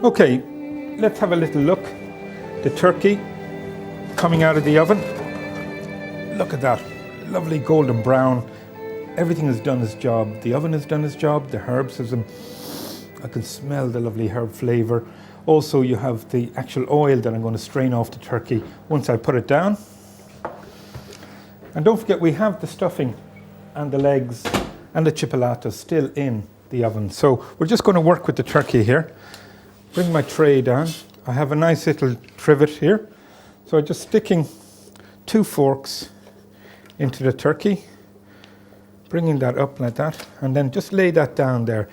Okay, let's have a little look. The turkey coming out of the oven. Look at that, lovely golden brown. Everything has done its job. The oven has done its job. The herbs has I can smell the lovely herb flavour. Also, you have the actual oil that I'm going to strain off the turkey once I put it down. And don't forget, we have the stuffing and the legs and the chipolata still in the oven. So we're just going to work with the turkey here. Bring my tray down. I have a nice little trivet here. So I'm just sticking 2 forks into the turkey, bringing that up like that, and then just lay that down there.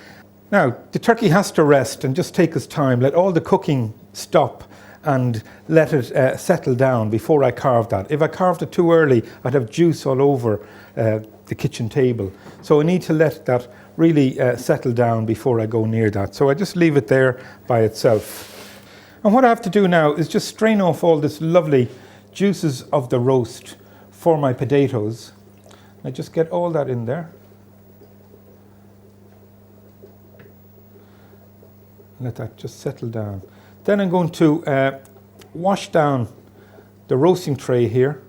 Now, the turkey has to rest and just take its time. Let all the cooking stop and let it settle down before I carve that. If I carved it too early, I'd have juice all over the kitchen table. So I need to let that really settle down before I go near that. So I just leave it there by itself. And what I have to do now is just strain off all this lovely juices of the roast for my potatoes. I just get all that in there. Let that just settle down. Then I'm going to wash down the roasting tray here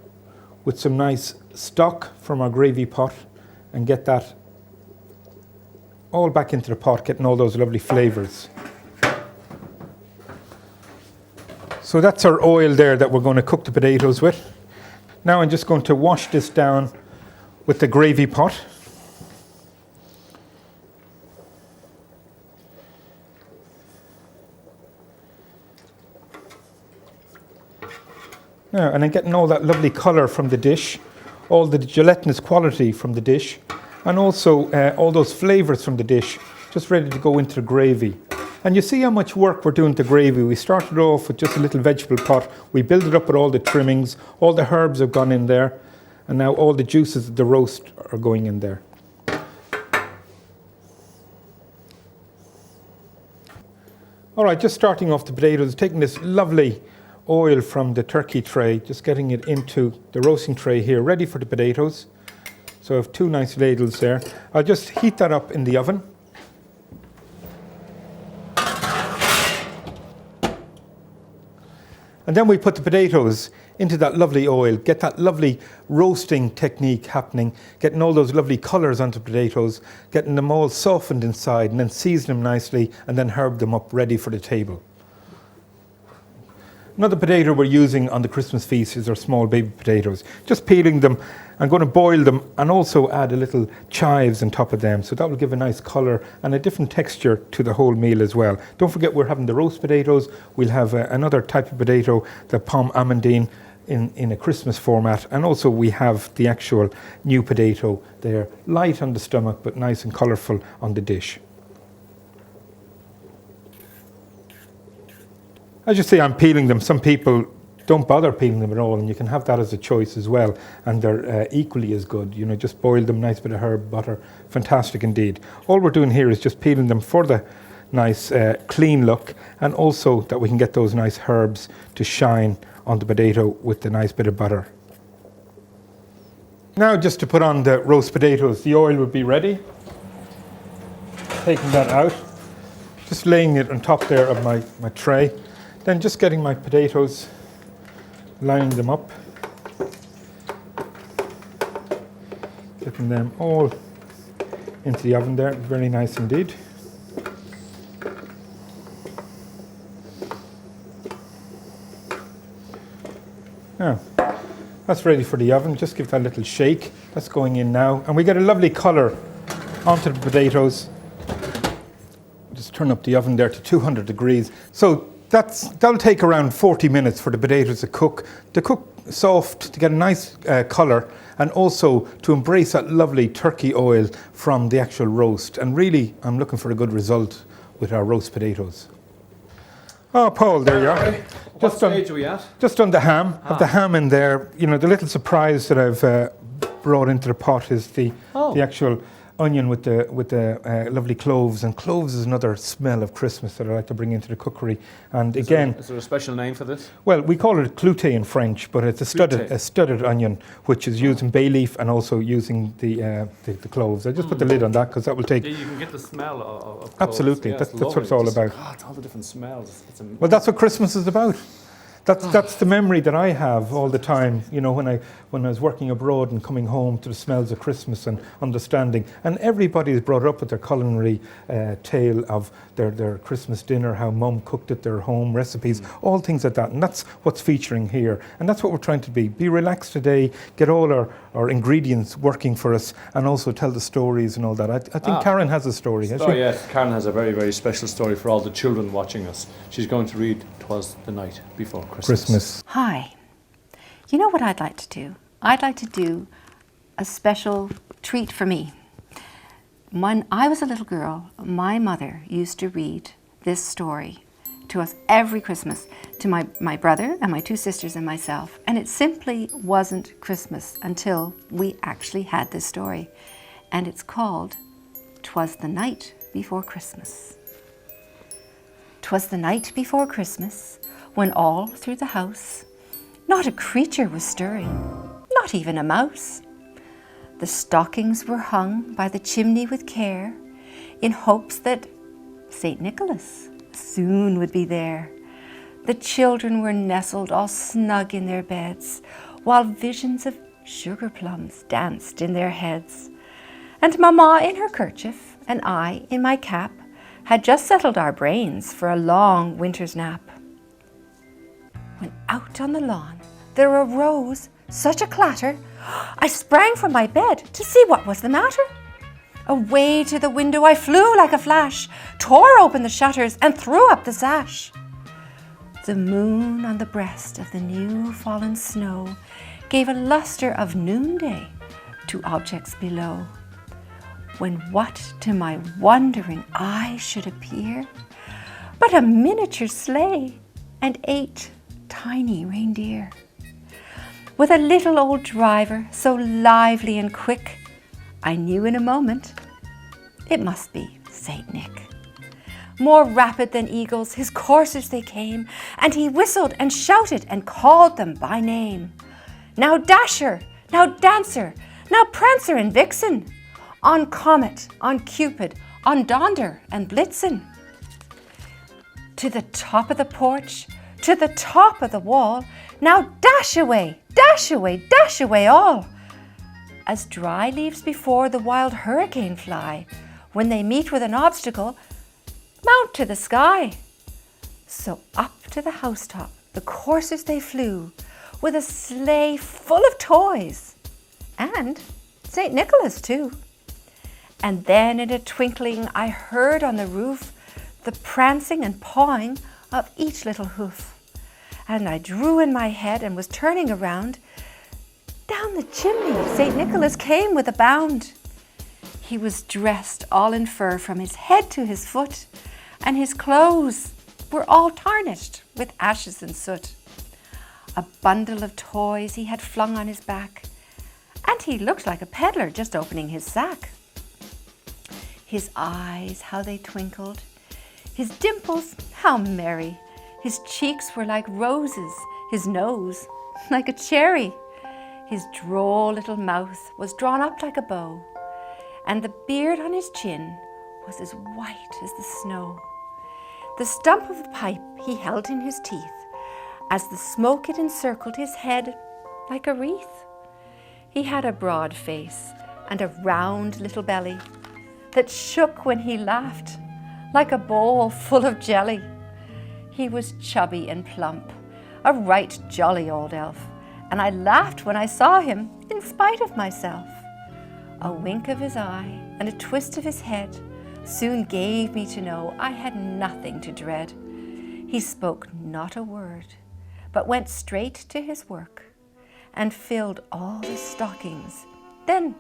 with some nice stock from our gravy pot and get that all back into the pot, getting all those lovely flavours. So that's our oil there that we're going to cook the potatoes with. Now I'm just going to wash this down with the gravy pot. Now, and I'm getting all that lovely colour from the dish, all the gelatinous quality from the dish, and also all those flavours from the dish, just ready to go into the gravy. And you see how much work we're doing to the gravy. We started off with just a little vegetable pot. We built it up with all the trimmings. All the herbs have gone in there. And now all the juices of the roast are going in there. All right, just starting off the potatoes, taking this lovely oil from the turkey tray, just getting it into the roasting tray here, ready for the potatoes. So I have 2 nice ladles there. I'll just heat that up in the oven. And then we put the potatoes into that lovely oil, get that lovely roasting technique happening, getting all those lovely colours onto the potatoes, getting them all softened inside, and then season them nicely, and then herb them up ready for the table. Another potato we're using on the Christmas feast is our small baby potatoes. Just peeling them, I'm going to boil them and also add a little chives on top of them. So that will give a nice colour and a different texture to the whole meal as well. Don't forget, we're having the roast potatoes. We'll have another type of potato, the pomme amandine, in a Christmas format. And also we have the actual new potato there, light on the stomach but nice and colourful on the dish. As you see, I'm peeling them. Some people don't bother peeling them at all, and you can have that as a choice as well, and they're equally as good. You know, just boil them, nice bit of herb, butter, fantastic indeed. All we're doing here is just peeling them for the nice clean look, and also that we can get those nice herbs to shine on the potato with the nice bit of butter. Now just to put on the roast potatoes, the oil would be ready. Taking that out, just laying it on top there of my tray. Then just getting my potatoes, lining them up, getting them all into the oven there, very nice indeed. Now, that's ready for the oven. Just give that a little shake. That's going in now. And we get a lovely colour onto the potatoes. Just turn up the oven there to 200 degrees. So that'll take around 40 minutes for the potatoes to cook. To cook soft, to get a nice colour, and also to embrace that lovely turkey oil from the actual roast. And really, I'm looking for a good result with our roast potatoes. Oh, Paul, there you are. What stage are we at? Just on the ham. Have the ham in there. You know, the little surprise that I've brought into the pot is the actual onion with the lovely cloves. And cloves is another smell of Christmas that I like to bring into the cookery. And Is there a special name for this? Well, we call it cloute in French, but it's a studded onion, which is using bay leaf and also using the cloves. I just put the lid on that because that will take. Yeah, you can get the smell of cloves. Absolutely, yeah, that's what it's all about. God, all the different smells. Well, that's what Christmas is about. That's the memory that I have all the time. You know, when I was working abroad and coming home to the smells of Christmas and understanding. And everybody is brought up with their culinary tale of their Christmas dinner, how mum cooked it, their home recipes, all things like that. And that's what's featuring here. And that's what we're trying to be. Be relaxed today, get all our ingredients working for us, and also tell the stories and all that. I think Karen has a story, has she? Oh yes, Karen has a very, very special story for all the children watching us. She's going to read "'Twas the Night Before Christmas." Hi. You know what I'd like to do? I'd like to do a special treat for me. When I was a little girl, my mother used to read this story to us every Christmas, to my brother and my two sisters and myself. And it simply wasn't Christmas until we actually had this story. And it's called "'Twas the Night Before Christmas." 'Twas the night before Christmas, when all through the house not a creature was stirring, not even a mouse. The stockings were hung by the chimney with care, in hopes that St. Nicholas soon would be there. The children were nestled all snug in their beds, while visions of sugar plums danced in their heads. And Mamma in her kerchief, and I in my cap, had just settled our brains for a long winter's nap. When out on the lawn there arose such a clatter, I sprang from my bed to see what was the matter. Away to the window I flew like a flash, tore open the shutters and threw up the sash. The moon on the breast of the new fallen snow gave a lustre of noonday to objects below, when what to my wondering eye should appear but a miniature sleigh and 8 tiny reindeer, with a little old driver so lively and quick, I knew in a moment it must be Saint Nick. More rapid than eagles his coursers they came, and he whistled and shouted and called them by name. Now Dasher, now Dancer, now Prancer and Vixen, on Comet, on Cupid, on Donder and Blitzen. To the top of the porch, to the top of the wall, now dash away, dash away, dash away all. As dry leaves before the wild hurricane fly, when they meet with an obstacle, mount to the sky. So up to the housetop the coursers they flew, with a sleigh full of toys, and St. Nicholas too. And then in a twinkling I heard on the roof the prancing and pawing of each little hoof. And I drew in my head and was turning around. Down the chimney St. Nicholas came with a bound. He was dressed all in fur from his head to his foot, and his clothes were all tarnished with ashes and soot. A bundle of toys he had flung on his back, and he looked like a peddler just opening his sack. His eyes, how they twinkled, his dimples, how merry. His cheeks were like roses, his nose like a cherry. His droll little mouth was drawn up like a bow, and the beard on his chin was as white as the snow. The stump of a pipe he held in his teeth, as the smoke it encircled his head like a wreath. He had a broad face and a round little belly that shook when he laughed like a bowl full of jelly. He was chubby and plump, a right jolly old elf, and I laughed when I saw him in spite of myself. A wink of his eye and a twist of his head soon gave me to know I had nothing to dread. He spoke not a word, but went straight to his work and filled all the stockings, then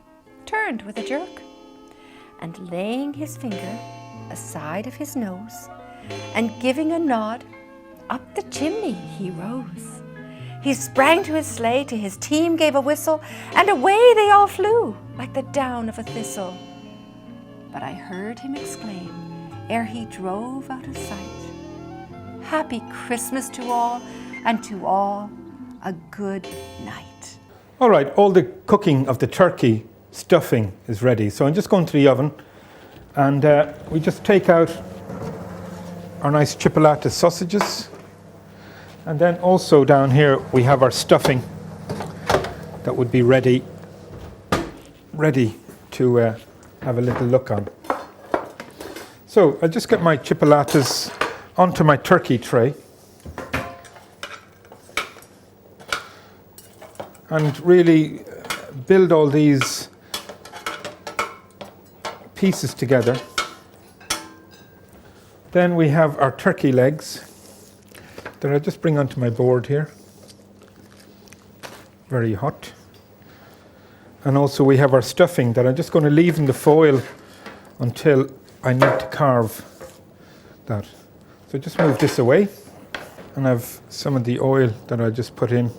turned with a jerk, and laying his finger aside of his nose and giving a nod, up the chimney he rose. He sprang to his sleigh, to his team gave a whistle, and away they all flew like the down of a thistle. But I heard him exclaim, ere he drove out of sight, "Happy Christmas to all, and to all a good night." All right, all the cooking of the turkey stuffing is ready. So I'm just going to the oven, and we just take out our nice chipolata sausages. And then also down here we have our stuffing that would be ready to have a little look on. So I'll just get my chipolatas onto my turkey tray. And really build all these pieces together. Then we have our turkey legs that I'll just bring onto my board here. Very hot. And also we have our stuffing that I'm just going to leave in the foil until I need to carve that. So just move this away, and I have some of the oil that I just put in.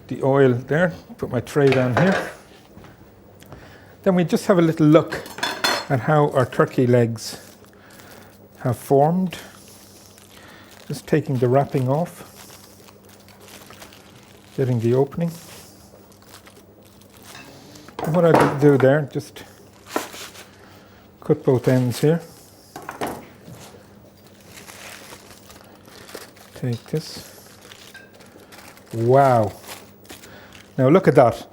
The oil there, put my tray down here. Then we just have a little look at how our turkey legs have formed. Just taking the wrapping off, getting the opening. And what I do there, just cut both ends here. Take this. Wow. Now look at that.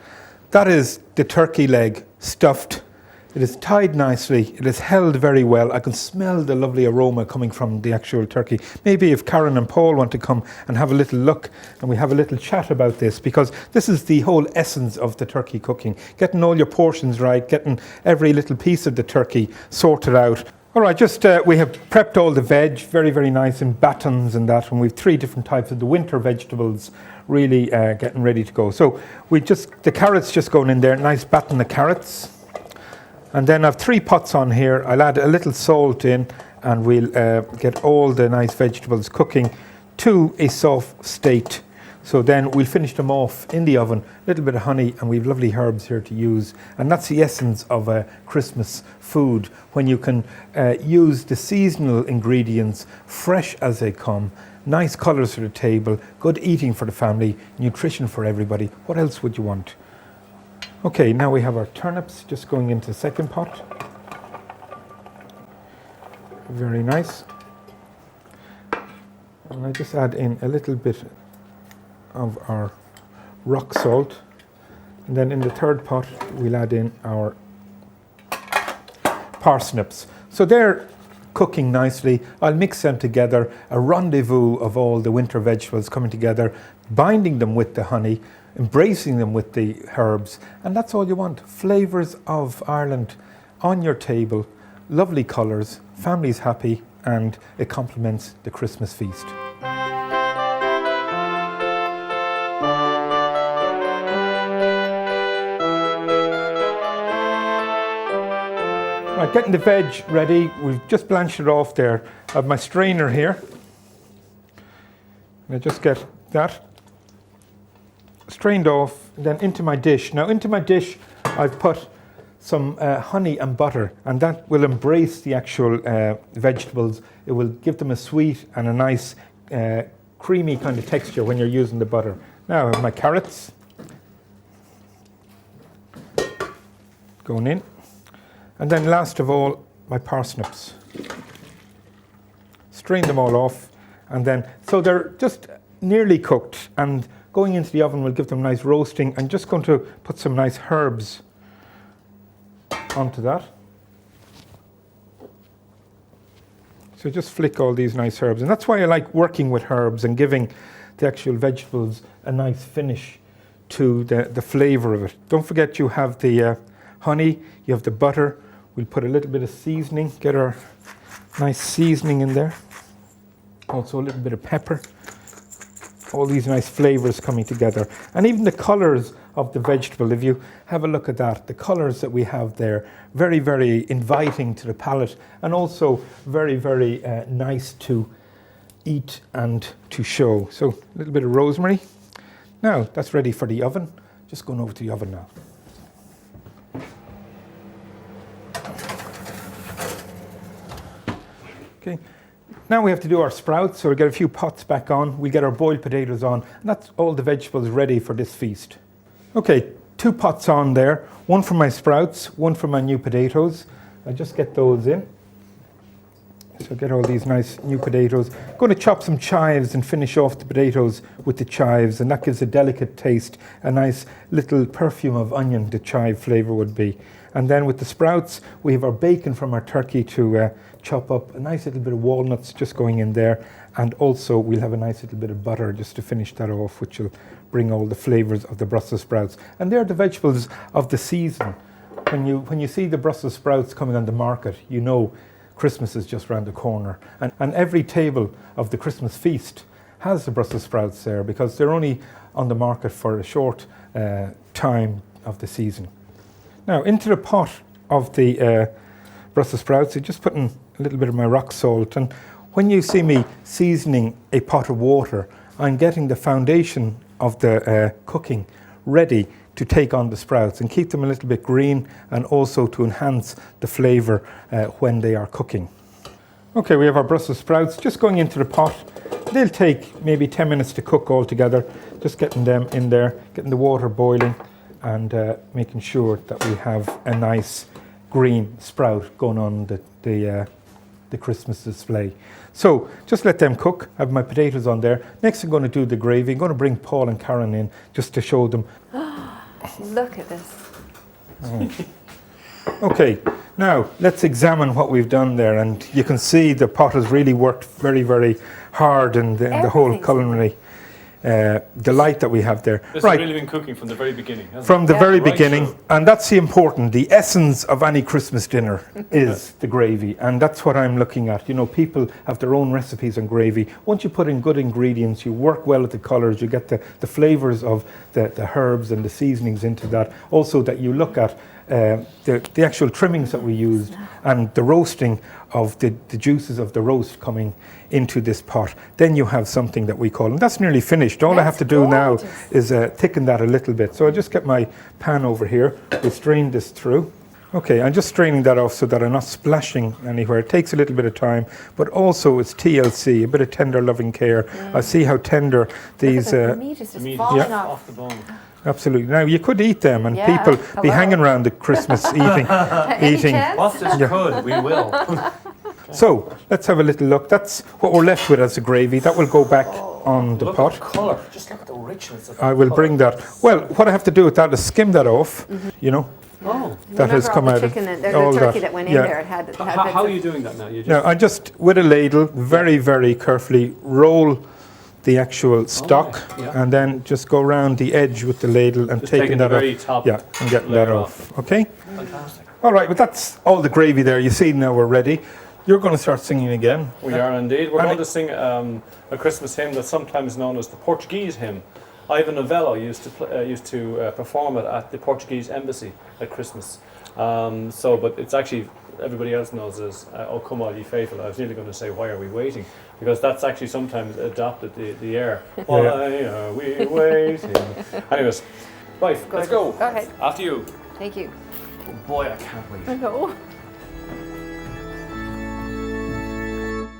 That is the turkey leg stuffed. It is tied nicely. It is held very well. I can smell the lovely aroma coming from the actual turkey. Maybe if Karen and Paul want to come and have a little look and we have a little chat about this, because this is the whole essence of the turkey cooking. Getting all your portions right, getting every little piece of the turkey sorted out. All right, just we have prepped all the veg, very, very nice in batons and that, and we've 3 different types of the winter vegetables really getting ready to go. So the carrots just going in there, nice batten of carrots. And then I've 3 pots on here. I'll add a little salt in, and we'll get all the nice vegetables cooking to a soft state. So then we'll finish them off in the oven, a little bit of honey, and we've lovely herbs here to use. And that's the essence of a Christmas food, when you can use the seasonal ingredients, fresh as they come, nice colours for the table, good eating for the family, nutrition for everybody. What else would you want? Okay, now we have our turnips just going into the second pot. Very nice. And I just add in a little bit of our rock salt. And then in the third pot, we'll add in our parsnips. So they're cooking nicely. I'll mix them together, a rendezvous of all the winter vegetables coming together, binding them with the honey, embracing them with the herbs, and that's all you want. Flavours of Ireland on your table, lovely colours, families happy, and it complements the Christmas feast. Right, getting the veg ready. We've just blanched it off there. I have my strainer here. And I just get that strained off, and then into my dish. Now into my dish I've put some honey and butter, and that will embrace the actual vegetables. It will give them a sweet and a nice creamy kind of texture when you're using the butter. Now I have my carrots going in, and then last of all my parsnips. Strain them all off, and then so they're just nearly cooked, and going into the oven will give them nice roasting. I'm just going to put some nice herbs onto that. So just flick all these nice herbs. And that's why I like working with herbs and giving the actual vegetables a nice finish to the flavour of it. Don't forget you have the honey, you have the butter, We'll put a little bit of seasoning, get our nice seasoning in there. Also a little bit of pepper. All these nice flavors coming together. And even the colors of the vegetable, if you have a look at that, the colors that we have there, very, very inviting to the palate, and also very, very nice to eat and to show. So a little bit of rosemary. Now that's ready for the oven. Just going over to the oven now. Okay. Now we have to do our sprouts, so we'll get a few pots back on, we get our boiled potatoes on, and that's all the vegetables ready for this feast. Okay, 2 pots on there, one for my sprouts, one for my new potatoes. I'll just get those in. So get all these nice new potatoes. Going to chop some chives and finish off the potatoes with the chives, and that gives a delicate taste, a nice little perfume of onion, the chive flavour would be. And then with the sprouts, we have our bacon from our turkey to chop up, a nice little bit of walnuts just going in there, and also we'll have a nice little bit of butter just to finish that off, which will bring all the flavours of the Brussels sprouts. And they're the vegetables of the season. When you see the Brussels sprouts coming on the market, you know Christmas is just around the corner. And every table of the Christmas feast has the Brussels sprouts there, because they're only on the market for a short time of the season. Now into the pot of the Brussels sprouts, I'm just putting a little bit of my rock salt, and when you see me seasoning a pot of water, I'm getting the foundation of the cooking ready to take on the sprouts and keep them a little bit green, and also to enhance the flavour when they are cooking. Okay, we have our Brussels sprouts just going into the pot. They'll take maybe 10 minutes to cook all together, just getting them in there, getting the water boiling, and making sure that we have a nice green sprout going on the Christmas display. So just let them cook. I have my potatoes on there. Next I'm going to do the gravy. I'm going to bring Paul and Karen in just to show them. Look at this. Okay, now let's examine what we've done there, and you can see the pot has really worked very, very hard in the whole culinary delight that we have there. This has really been cooking from the very beginning, hasn't it? From the very Right beginning, through. and that's the important, the essence of any Christmas dinner is the gravy, and that's what I'm looking at. You know, people have their own recipes on gravy. Once you put in good ingredients, you work well with the colours, you get the flavours of the herbs and the seasonings into that. Also that you look at the actual trimmings that we used, and the roasting of the juices of the roast coming into this pot. Then you have something that we call, and that's nearly finished. All I have to do now is thicken that a little bit. So I just get my pan over here, we strain this through. Okay, I'm just straining that off so that I'm not splashing anywhere. It takes a little bit of time, but also it's TLC, a bit of tender loving care. I see how tender these... the meat is just falling off. the bone. Absolutely. Now you could eat them, and people be hanging around the Christmas eating. Whilst it's good, we will. So let's have a little look. That's what we're left with as a gravy. That will go back on the pot. Look at the colour. Just look at the richness of that. I will bring that. Well, what I have to do with that is skim that off. You know, Oh. that has come out. The turkey that went in there. It had How are you doing that now? You just Now I just, with a ladle, very, very carefully roll the actual stock, and then just go around the edge with the ladle and just taking that the very off. top And getting that layer off. Okay. Fantastic. All right, but that's all the gravy there. You see now we're ready. You're going to start singing again. We are indeed. We're going to sing a Christmas hymn that's sometimes known as the Portuguese hymn. Ivan Novello used to perform it at the Portuguese embassy at Christmas. But it's actually, everybody else knows as "O Come All Ye Faithful." I was nearly going to say "Why Are We Waiting?" because that's actually sometimes adopted the air. Why are we waiting? Anyways, right, let's go. Go ahead. After you. Thank you. Oh boy, I can't wait. I know.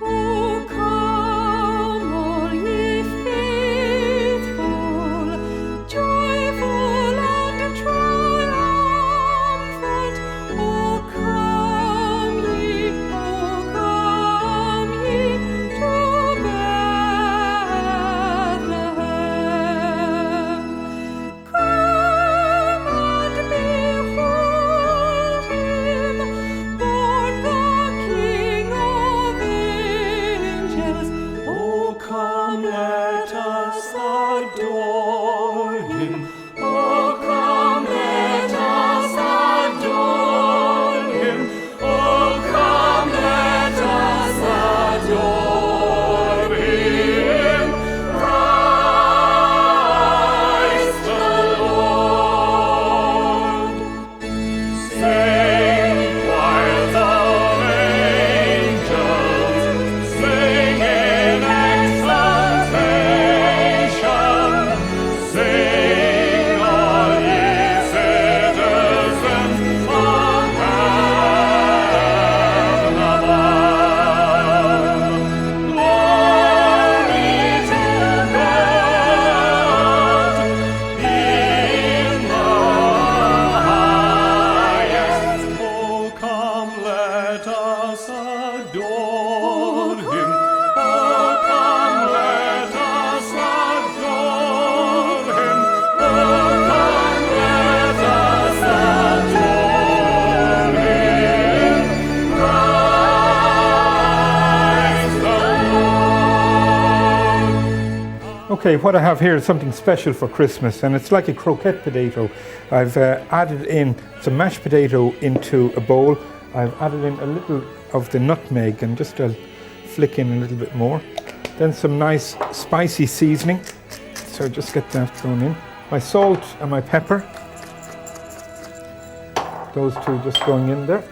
O come all ye faithful, joyful and triumphant. O come ye to Bethlehem. Come and behold him, born the King of angels. Oh, come, let us adore him. Oh, come, let us adore him. Okay, what I have here is something special for Christmas, and it's like a croquette potato. I've added in some mashed potato into a bowl. I've added in a little of the nutmeg, and just I'll flick in a little bit more. Then some nice spicy seasoning. So just get that thrown in. My salt and my pepper. Those two just going in there.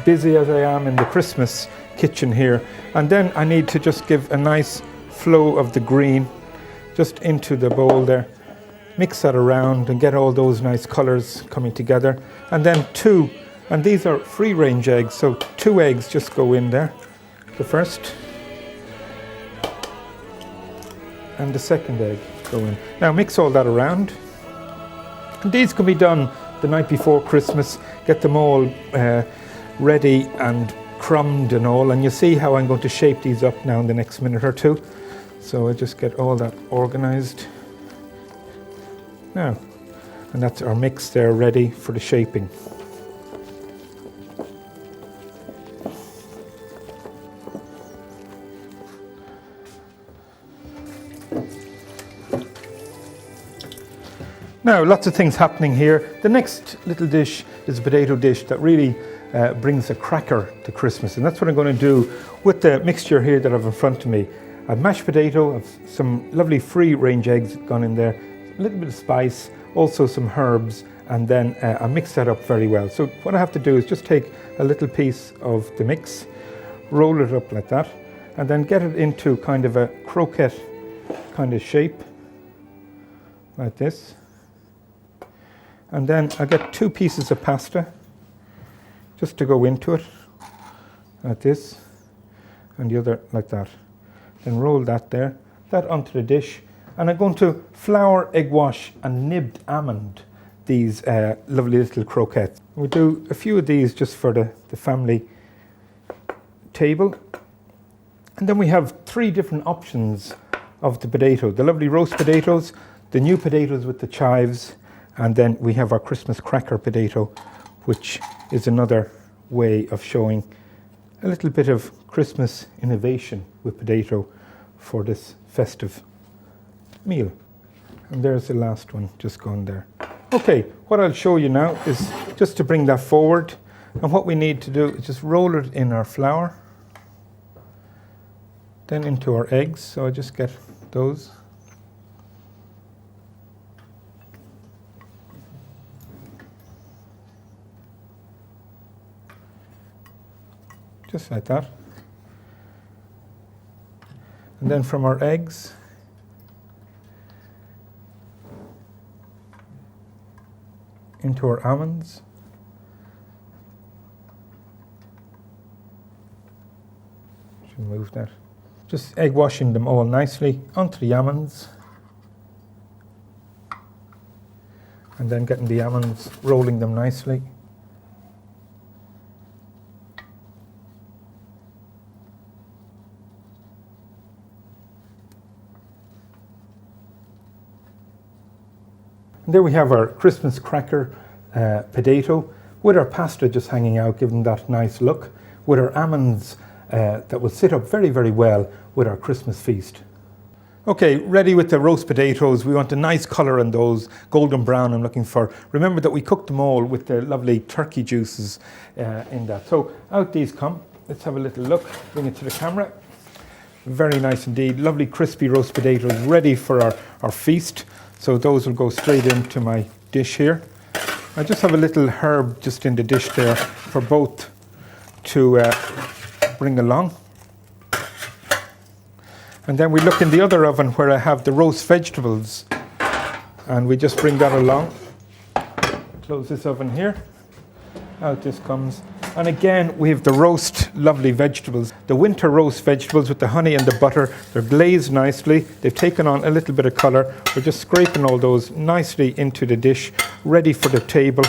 Busy as I am in the Christmas kitchen here. And then I need to just give a nice flow of the green just into the bowl there. Mix that around and get all those nice colours coming together. And then two, and these are free range eggs, so 2 eggs just go in there. The first and the second egg go in. Now mix all that around. And these can be done the night before Christmas. Get them all ready and crumbed and all, and you see how I'm going to shape these up now in the next minute or two. So I just get all that organised now, and that's our mix there ready for the shaping. Now, lots of things happening here. The next little dish is a potato dish that really brings a cracker to Christmas, and that's what I'm going to do with the mixture here that I have in front of me. I've mashed potato, I've some lovely free range eggs gone in there, a little bit of spice, also some herbs, and then I mix that up very well. So what I have to do is just take a little piece of the mix, roll it up like that, and then get it into kind of a croquette kind of shape, like this. And then I get 2 pieces of pasta just to go into it, like this, and the other like that. Then roll that there, that onto the dish, and I'm going to flour, egg wash and nibbed almond these lovely little croquettes. We'll do a few of these just for the family table. And then we have 3 different options of the potato. The lovely roast potatoes, the new potatoes with the chives, and then we have our Christmas cracker potato, which is another way of showing a little bit of Christmas innovation with potato for this festive meal. And there's the last one just gone there. Okay, what I'll show you now is just to bring that forward, and what we need to do is just roll it in our flour, then into our eggs. So I just get those. Just like that. And then from our eggs, into our almonds. Should move that. Just egg washing them all nicely onto the almonds. And then getting the almonds, rolling them nicely. There we have our Christmas cracker potato with our pasta just hanging out, giving that nice look, with our almonds that will sit up very, very well with our Christmas feast. Okay, ready with the roast potatoes. We want a nice colour on those, golden brown I'm looking for. Remember that we cooked them all with the lovely turkey juices in that. So out these come. Let's have a little look, bring it to the camera. Very nice indeed, lovely crispy roast potatoes ready for our feast. So those will go straight into my dish here. I just have a little herb just in the dish there for both to bring along. And then we look in the other oven where I have the roast vegetables, and we just bring that along. Close this oven here. Out this comes. And again, we have the roast lovely vegetables. The winter roast vegetables with the honey and the butter. They're glazed nicely. They've taken on a little bit of colour. We're just scraping all those nicely into the dish, ready for the table.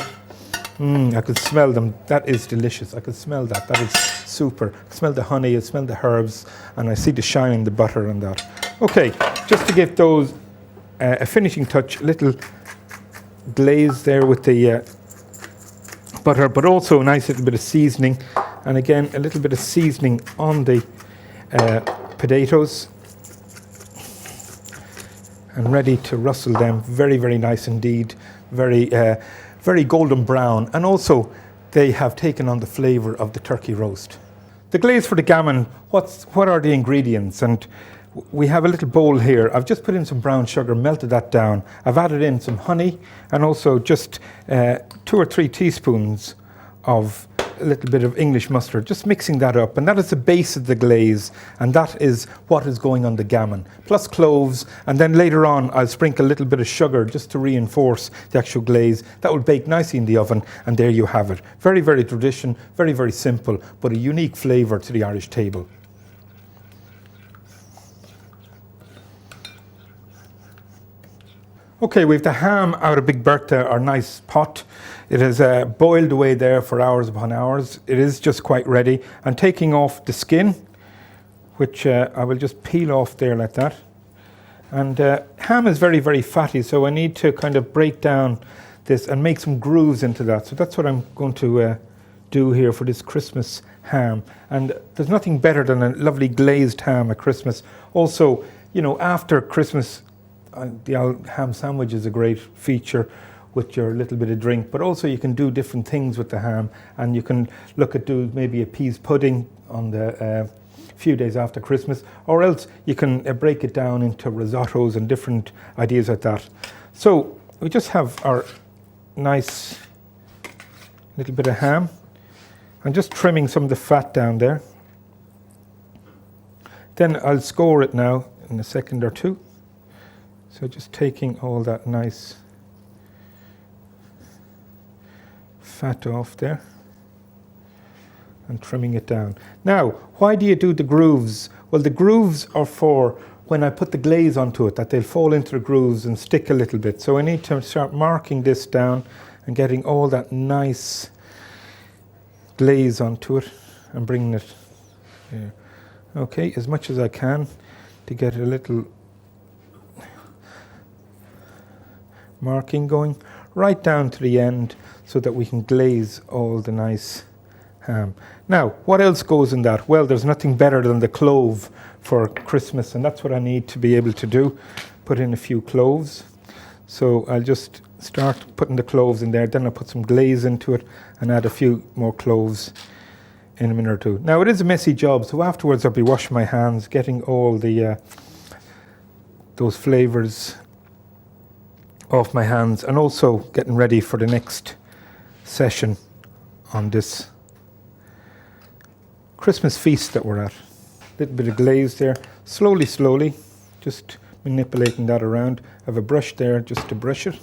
I could smell them. That is delicious. I could smell that. That is super. I smell the honey, I smell the herbs, and I see the shine in the butter and that. Okay, just to give those a finishing touch, a little glaze there with the butter, but also a nice little bit of seasoning, and again a little bit of seasoning on the potatoes. and ready to rustle them. Very, very nice indeed. Very, very golden brown. And also they have taken on the flavour of the turkey roast. The glaze for the gammon, what are the ingredients? And we have a little bowl here. I've just put in some brown sugar, melted that down. I've added in some honey and also just 2 or 3 teaspoons of a little bit of English mustard, just mixing that up. And that is the base of the glaze, and that is what is going on the gammon, plus cloves. And then later on I'll sprinkle a little bit of sugar just to reinforce the actual glaze. That will bake nicely in the oven, and there you have it. Very, very traditional, very, very simple, but a unique flavour to the Irish table. Okay, we have the ham out of Big Bertha, our nice pot. It has boiled away there for hours upon hours. It is just quite ready. I'm taking off the skin, which I will just peel off there like that. And ham is very, very fatty, so I need to kind of break down this and make some grooves into that. So that's what I'm going to do here for this Christmas ham. And there's nothing better than a lovely glazed ham at Christmas. Also, you know, after Christmas, the old ham sandwich is a great feature with your little bit of drink, but also you can do different things with the ham, and you can look at do maybe a peas pudding on the few days after Christmas, or else you can break it down into risottos and different ideas like that. So we just have our nice little bit of ham. I'm just trimming some of the fat down there. Then I'll score it now in a second or two. So just taking all that nice fat off there and trimming it down. Now, why do you do the grooves? Well, the grooves are for when I put the glaze onto it, that they'll fall into the grooves and stick a little bit. So I need to start marking this down and getting all that nice glaze onto it and bringing it here. Okay, as much as I can to get a little marking going right down to the end so that we can glaze all the nice ham. Now, what else goes in that? Well, there's nothing better than the clove for Christmas, and that's what I need to be able to do. Put in a few cloves. So I'll just start putting the cloves in there, then I'll put some glaze into it and add a few more cloves in a minute or two. Now, it is a messy job, so afterwards I'll be washing my hands, getting all the those flavours off my hands, and also getting ready for the next session on this Christmas feast that we're at. A little bit of glaze there, slowly, just manipulating that around. I have a brush there just to brush it.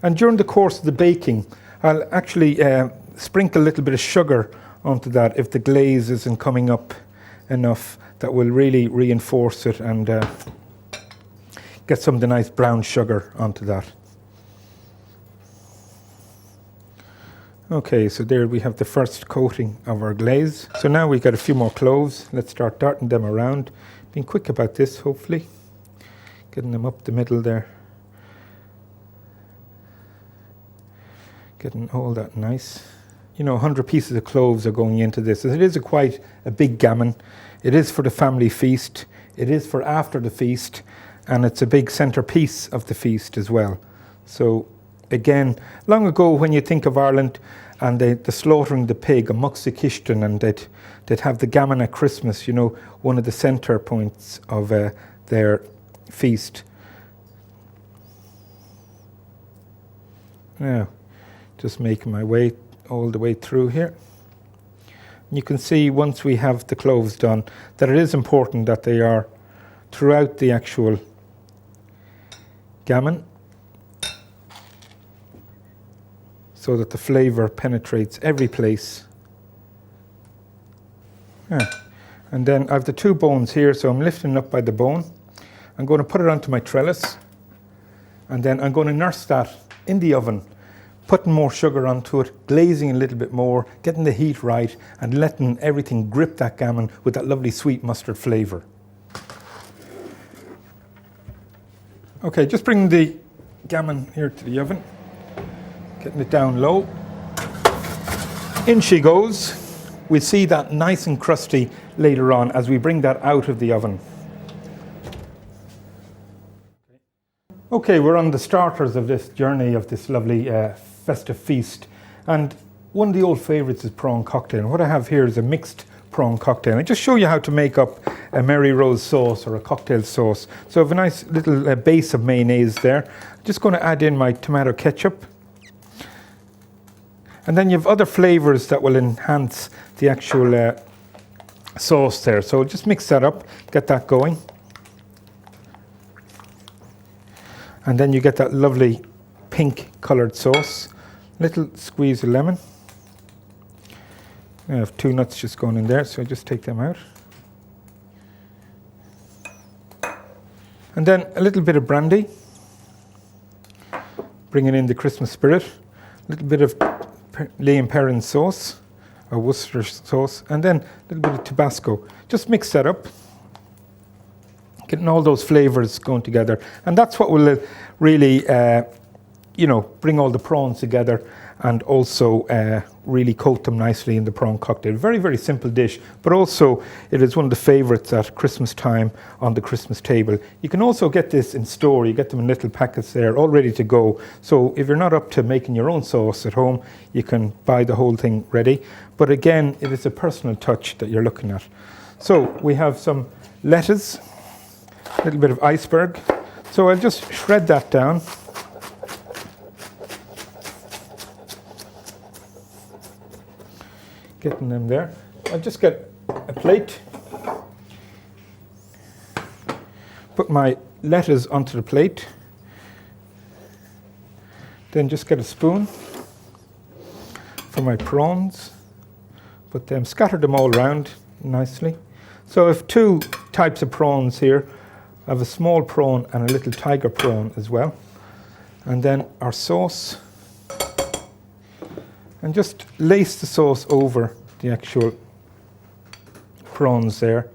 And during the course of the baking, I'll actually sprinkle a little bit of sugar onto that if the glaze isn't coming up enough. That will really reinforce it and get some of the nice brown sugar onto that. Okay, so there we have the first coating of our glaze. So now we've got a few more cloves. Let's start darting them around. Being quick about this, hopefully. Getting them up the middle there. Getting all that nice. You know, 100 pieces of cloves are going into this. It is quite a big gammon. It is for the family feast. It is for after the feast. And it's a big centrepiece of the feast as well. So again, long ago when you think of Ireland and the slaughtering the pig, a Muxy Kishton, and they'd have the gammon at Christmas, you know, one of the centre points of their feast. Now, just making my way all the way through here. You can see once we have the cloves done that it is important that they are throughout the actual gammon so that the flavour penetrates every place. And then I have the 2 bones here, so I'm lifting up by the bone. I'm going to put it onto my trellis, and then I'm going to nurse that in the oven, putting more sugar onto it, glazing a little bit more, getting the heat right, and letting everything grip that gammon with that lovely sweet mustard flavour. Okay, just bringing the gammon here to the oven, getting it down low. In she goes. We'll see that nice and crusty later on as we bring that out of the oven. Okay, we're on the starters of this journey of this lovely festive feast, and one of the old favourites is prawn cocktail. And what I have here is a mixed prawn cocktail. I just show you how to make up a Mary Rose sauce or a cocktail sauce. So I have a nice little base of mayonnaise there. I'm just going to add in my tomato ketchup. And then you have other flavours that will enhance the actual sauce there. So just mix that up, get that going. And then you get that lovely pink coloured sauce. Little squeeze of lemon. I have 2 nuts just going in there, so I just take them out. And then a little bit of brandy, bringing in the Christmas spirit. A little bit of Lea and Perrin sauce, or Worcester sauce, and then a little bit of Tabasco. Just mix that up, getting all those flavours going together. And that's what will really, bring all the prawns together and also really coat them nicely in the prawn cocktail. Very, very simple dish, but also it is one of the favourites at Christmas time on the Christmas table. You can also get this in store. You get them in little packets there, all ready to go. So if you're not up to making your own sauce at home, you can buy the whole thing ready. But again, it is a personal touch that you're looking at. So we have some lettuce, a little bit of iceberg. So I'll just shred that down. Getting them there. I'll just get a plate. Put my lettuce onto the plate. Then just get a spoon for my prawns. Put them, scatter them all around nicely. So I have 2 types of prawns here. I have a small prawn and a little tiger prawn as well. And then our sauce. And just lace the sauce over the actual prawns there.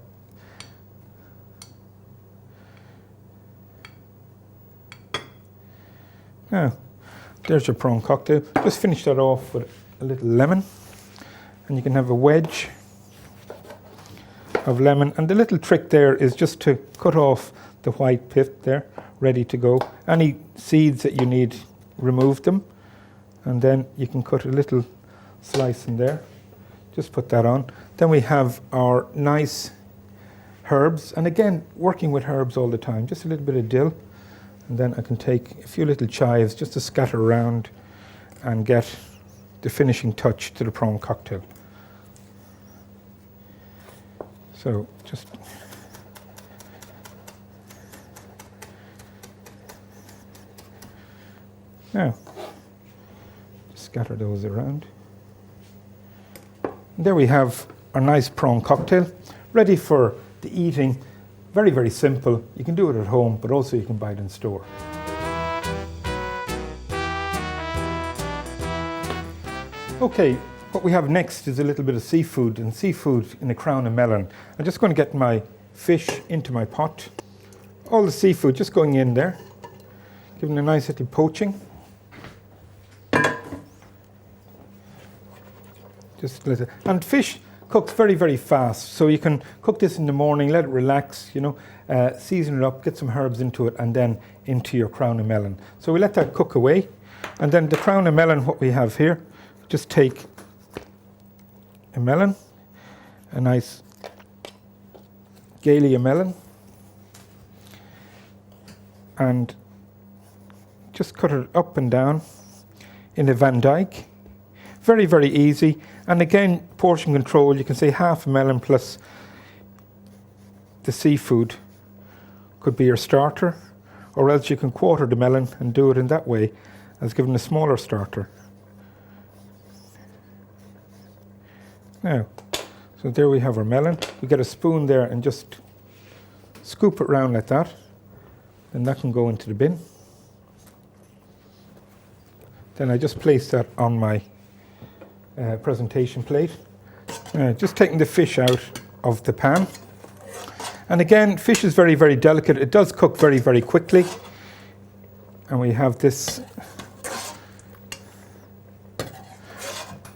Now, there's your prawn cocktail. Just finish that off with a little lemon. And you can have a wedge of lemon. And the little trick there is just to cut off the white pith there, ready to go. Any seeds that you need, remove them. And then you can cut a little slice in there. Just put that on. Then we have our nice herbs. And again, working with herbs all the time. Just a little bit of dill. And then I can take a few little chives just to scatter around and get the finishing touch to the prawn cocktail. So just now. Scatter those around. And there we have our nice prawn cocktail, ready for the eating. Very, very simple. You can do it at home, but also you can buy it in store. Okay, what we have next is a little bit of seafood, and seafood in a crown of melon. I'm just going to get my fish into my pot. All the seafood just going in there, giving a nice little poaching. And fish cooks very, very fast. So you can cook this in the morning, let it relax, season it up, get some herbs into it, and then into your crown of melon. So we let that cook away. And then the crown of melon, what we have here, just take a melon, a nice Galia melon, and just cut it up and down in a Van Dyke. Very, very easy. And again, portion control, you can say half a melon plus the seafood could be your starter, or else you can quarter the melon and do it in that way, as giving a smaller starter. Now, so there we have our melon. We get a spoon there and just scoop it round like that, and that can go into the bin. Then I just place that on my presentation plate. Just taking the fish out of the pan. And again, fish is very, very delicate. It does cook very, very quickly. And we have this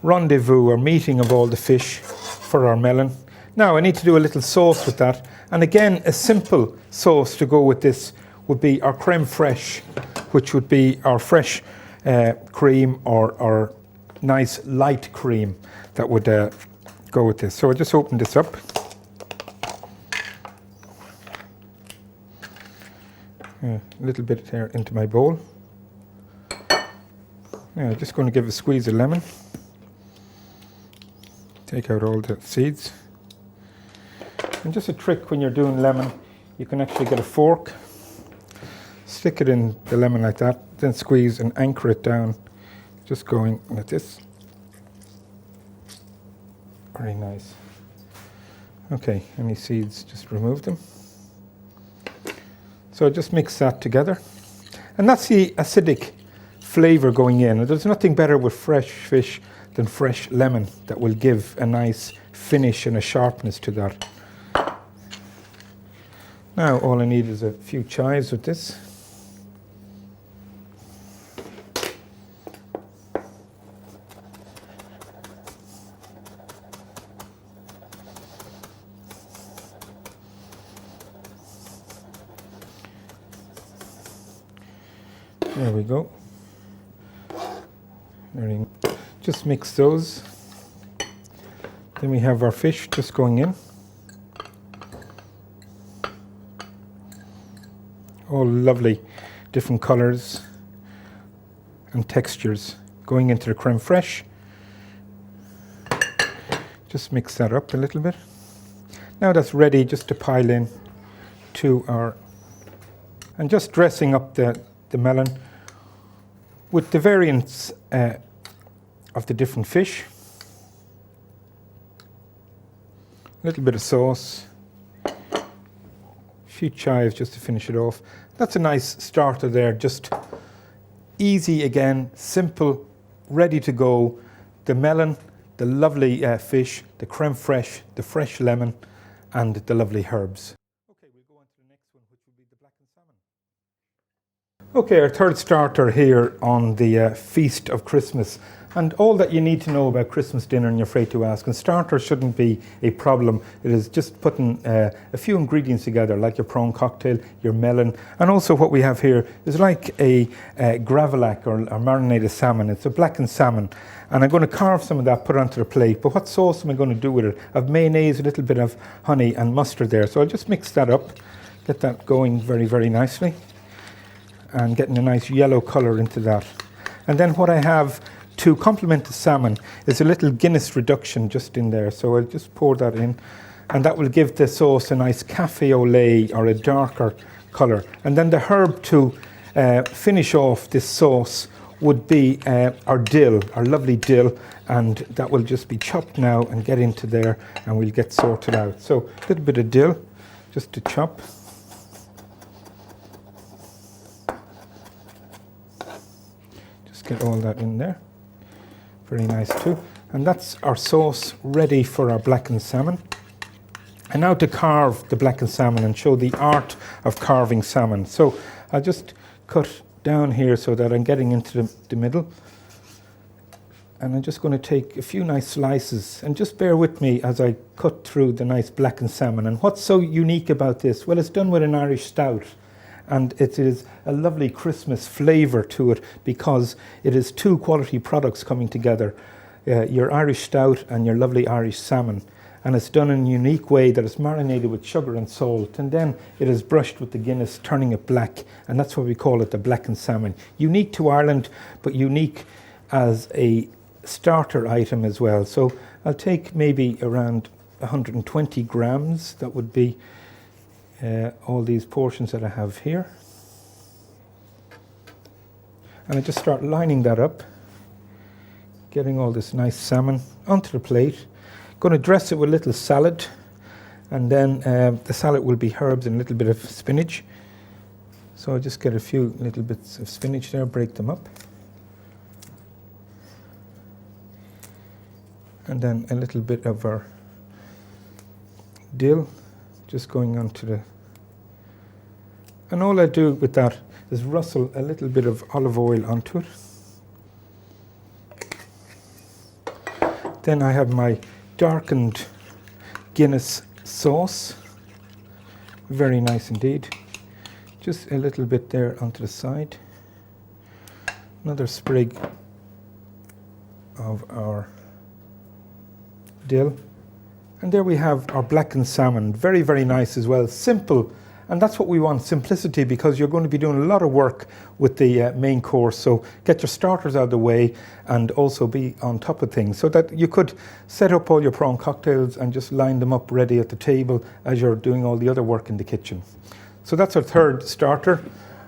rendezvous or meeting of all the fish for our melon. Now I need to do a little sauce with that. And again, a simple sauce to go with this would be our creme fraiche, which would be our fresh cream or nice light cream that would go with this. So I'll just open this up. A little bit there into my bowl. Yeah, just going to give a squeeze of lemon. Take out all the seeds. And just a trick when you're doing lemon, you can actually get a fork, stick it in the lemon like that, then squeeze and anchor it down, just going like this. Very nice. Okay, any seeds, just remove them. So just mix that together. And that's the acidic flavour going in. And there's nothing better with fresh fish than fresh lemon that will give a nice finish and a sharpness to that. Now all I need is a few chives with this. There we go. Just mix those. Then we have our fish just going in. All lovely different colours and textures going into the creme fraiche. Just mix that up a little bit. Now that's ready just to pile in to our, and just dressing up the melon with the variants of the different fish. A little bit of sauce, a few chives just to finish it off. That's a nice starter there, just easy again, simple, ready to go. The melon, the lovely fish, the creme fraiche, the fresh lemon, and the lovely herbs. Okay, we'll go on to the next one, which will be the blackened salmon. Okay, our third starter here on the Feast of Christmas. And all that you need to know about Christmas dinner, and you're afraid to ask, and starter shouldn't be a problem. It is just putting a few ingredients together, like your prawn cocktail, your melon, and also what we have here is like a gravlac or marinated salmon. It's a blackened salmon, and I'm going to carve some of that, put it onto the plate. But what sauce am I going to do with it? I've mayonnaise, a little bit of honey and mustard there. So I'll just mix that up, get that going very, very nicely, and getting a nice yellow colour into that. And then what I have to complement the salmon is a little Guinness reduction just in there. So I'll just pour that in, and that will give the sauce a nice cafe au lait or a darker colour. And then the herb to finish off this sauce would be our dill, our lovely dill, and that will just be chopped now and get into there, and we'll get sorted out. So a little bit of dill just to chop. Just get all that in there. Very nice too. And that's our sauce ready for our blackened salmon. And now to carve the blackened salmon and show the art of carving salmon. So I'll just cut down here so that I'm getting into the middle. And I'm just going to take a few nice slices, and just bear with me as I cut through the nice blackened salmon. And what's so unique about this? Well, it's done with an Irish stout. And it is a lovely Christmas flavour to it, because it is two quality products coming together, your Irish stout and your lovely Irish salmon. And it's done in a unique way that it's marinated with sugar and salt, and then it is brushed with the Guinness, turning it black, and that's why we call it the blackened salmon. Unique to Ireland, but unique as a starter item as well. So I'll take maybe around 120 grams, that would be all these portions that I have here, and I just start lining that up, getting all this nice salmon onto the plate. Going to dress it with a little salad, and then the salad will be herbs and a little bit of spinach. So I'll just get a few little bits of spinach there, break them up, and then a little bit of our dill just going onto the, and all I do with that is rustle a little bit of olive oil onto it. Then I have my darkened Guinness sauce, very nice indeed. Just a little bit there onto the side. Another sprig of our dill. And there we have our blackened salmon. Very, very nice as well. Simple. And that's what we want, simplicity, because you're going to be doing a lot of work with the main course. So get your starters out of the way and also be on top of things so that you could set up all your prawn cocktails and just line them up ready at the table as you're doing all the other work in the kitchen. So that's our third starter,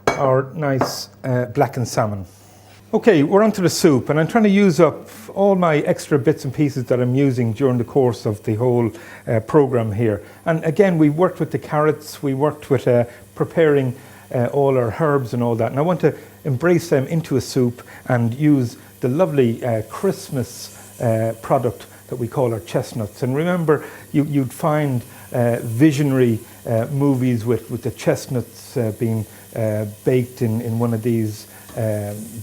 our nice blackened salmon. Okay, we're onto the soup, and I'm trying to use up all my extra bits and pieces that I'm using during the course of the whole program here. And again, we worked with the carrots, we worked with preparing all our herbs and all that. And I want to embrace them into a soup and use the lovely Christmas product that we call our chestnuts. And remember, you'd find visionary movies with the chestnuts being baked in one of these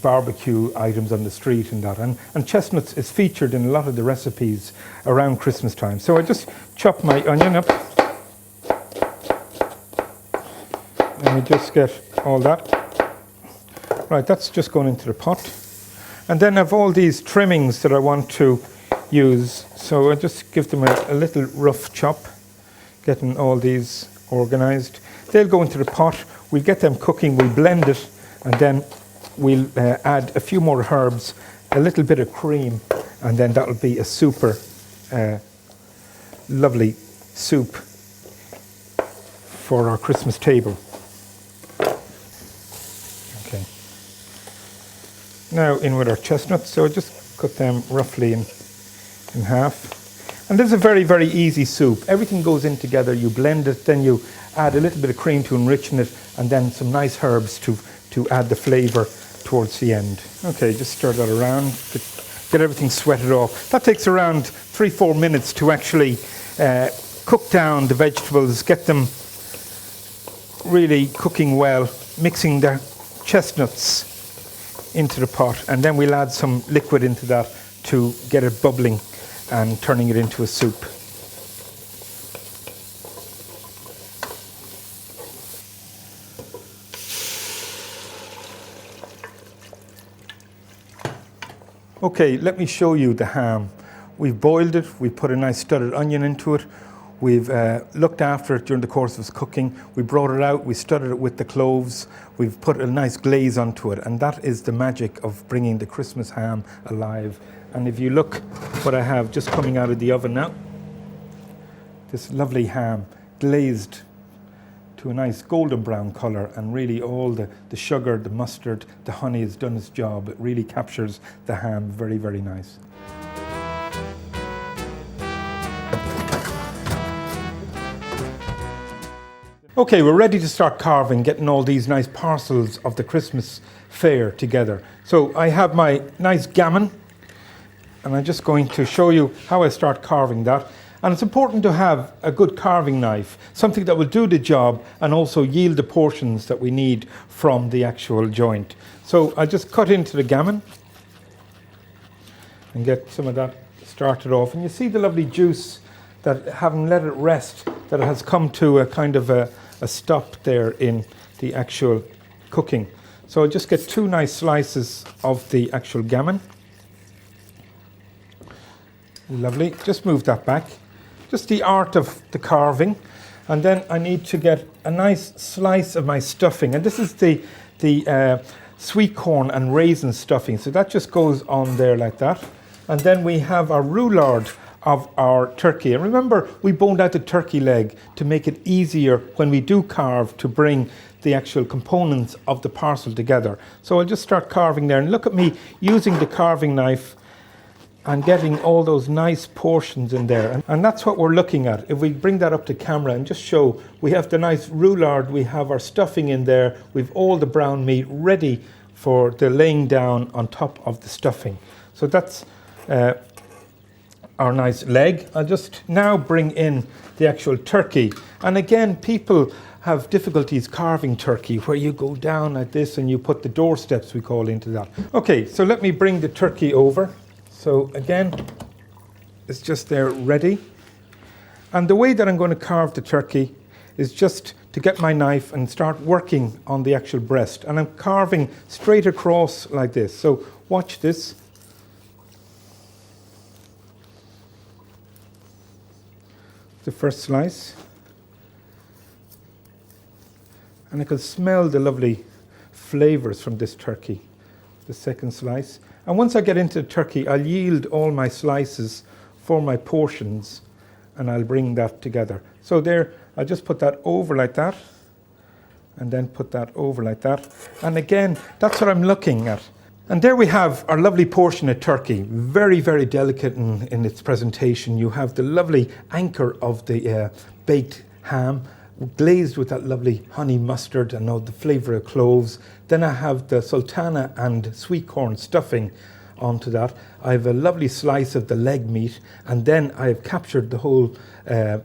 barbecue items on the street and that. And chestnuts is featured in a lot of the recipes around Christmas time. So I just chop my onion up. And we just get all that. Right, that's just going into the pot. And then I have all these trimmings that I want to use. So I just give them a little rough chop, getting all these organized. They'll go into the pot. We'll get them cooking. We'll blend it, and then we'll add a few more herbs, a little bit of cream, and then that'll be a super lovely soup for our Christmas table. Okay. Now in with our chestnuts. So just cut them roughly in half. And this is a very, very easy soup. Everything goes in together. You blend it, then you add a little bit of cream to enrichen it, and then some nice herbs to add the flavour towards the end. Okay, just stir that around, get everything sweated off. That takes around 3-4 minutes to actually cook down the vegetables, get them really cooking well, mixing the chestnuts into the pot, and then we'll add some liquid into that to get it bubbling and turning it into a soup. Okay, let me show you the ham. We've boiled it, we put a nice studded onion into it, we've looked after it during the course of its cooking, we brought it out, we studded it with the cloves, we've put a nice glaze onto it, and that is the magic of bringing the Christmas ham alive. And if you look what I have just coming out of the oven now, this lovely ham glazed to a nice golden brown colour, and really all the sugar, the mustard, the honey has done its job. It really captures the ham very, very nice. Okay, we're ready to start carving, getting all these nice parcels of the Christmas fare together. So I have my nice gammon, and I'm just going to show you how I start carving that. And it's important to have a good carving knife, something that will do the job and also yield the portions that we need from the actual joint. So I just cut into the gammon and get some of that started off. And you see the lovely juice that, having let it rest, that it has come to a kind of a stop there in the actual cooking. So I'll just get 2 nice slices of the actual gammon. Lovely. Just move that back. Just the art of the carving. And then I need to get a nice slice of my stuffing. And this is the sweet corn and raisin stuffing. So that just goes on there like that. And then we have our roulade of our turkey. And remember, we boned out the turkey leg to make it easier when we do carve to bring the actual components of the parcel together. So I'll just start carving there. And look at me using the carving knife and getting all those nice portions in there. And that's what we're looking at. If we bring that up to camera and just show, we have the nice roulade, we have our stuffing in there, we've all the brown meat ready for the laying down on top of the stuffing. So that's our nice leg. I'll just now bring in the actual turkey. And again, people have difficulties carving turkey, where you go down like this and you put the doorsteps, we call, into that. Okay, so let me bring the turkey over. So again, it's just there ready. And the way that I'm going to carve the turkey is just to get my knife and start working on the actual breast. And I'm carving straight across like this. So watch this. The first slice. And I can smell the lovely flavours from this turkey. The second slice. And once I get into the turkey, I'll yield all my slices for my portions, and I'll bring that together. So there, I'll just put that over like that, and then put that over like that. And again, that's what I'm looking at. And there we have our lovely portion of turkey. Very, very delicate in its presentation. You have the lovely anchor of the baked ham, glazed with that lovely honey mustard and all the flavour of cloves. Then I have the sultana and sweet corn stuffing onto that. I have a lovely slice of the leg meat, and then I have captured the whole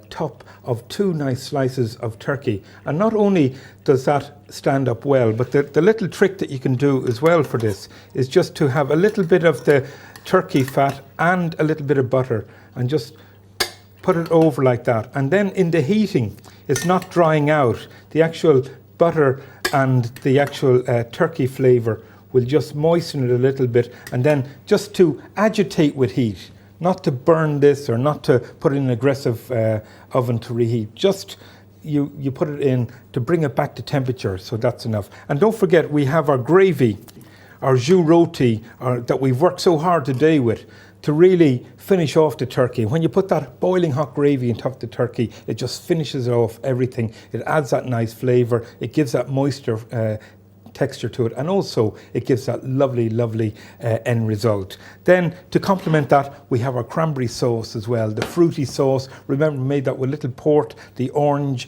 top of 2 nice slices of turkey. And not only does that stand up well, but the little trick that you can do as well for this is just to have a little bit of the turkey fat and a little bit of butter, and just put it over like that. And then in the heating, it's not drying out. The actual butter and the actual turkey flavour will just moisten it a little bit, and then just to agitate with heat, not to burn this or not to put it in an aggressive oven to reheat. Just you put it in to bring it back to temperature, so that's enough. And don't forget, we have our gravy, our jus roti, that we've worked so hard today with, to really finish off the turkey. When you put that boiling hot gravy on top of the turkey, it just finishes off everything. It adds that nice flavour, it gives that moisture texture to it, and also it gives that lovely end result. Then to complement that, we have our cranberry sauce as well, the fruity sauce. Remember, we made that with little port, the orange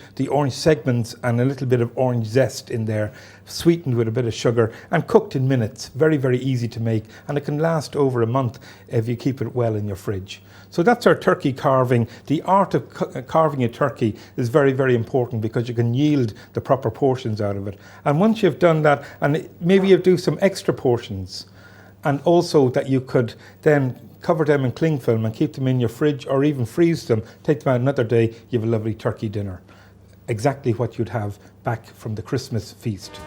segments, and a little bit of orange zest in there, sweetened with a bit of sugar and cooked in minutes. Very, very easy to make, and it can last over a month if you keep it well in your fridge. So that's our turkey carving. The art of carving a turkey is very, very important, because you can yield the proper portions out of it. And once you've done that, and maybe you do some extra portions, and also that you could then cover them in cling film and keep them in your fridge, or even freeze them, take them out another day, you have a lovely turkey dinner. Exactly what you'd have back from the Christmas feast.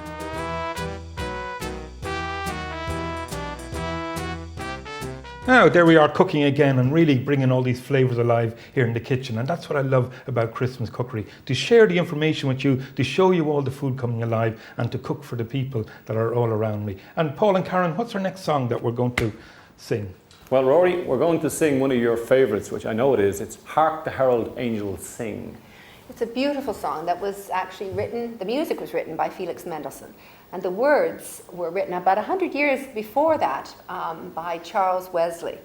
Now, there we are cooking again, and really bringing all these flavours alive here in the kitchen. And that's what I love about Christmas cookery, to share the information with you, to show you all the food coming alive, and to cook for the people that are all around me. And Paul and Karen, what's our next song that we're going to sing? Well, Rory, we're going to sing one of your favourites, which I know it is. It's Hark the Herald Angels Sing. It's a beautiful song that was actually written, the music was written by Felix Mendelssohn, and the words were written about 100 years before that by Charles Wesley.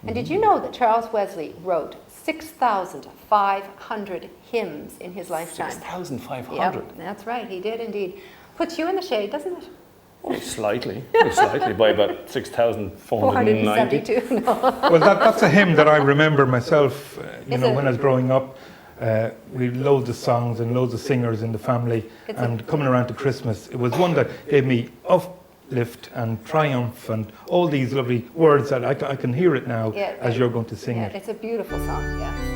And did you know that Charles Wesley wrote 6,500 hymns in his lifetime? 6,500? Yep, that's right, he did indeed. Puts you in the shade, doesn't it? Only slightly by about 6,490. 472, no. Well, that's a hymn that I remember myself, when I was growing up. We had loads of songs and loads of singers in the family, and coming around to Christmas, it was one that gave me uplift and triumph and all these lovely words that I can hear it now as you're going to sing it. It's a beautiful song, yeah.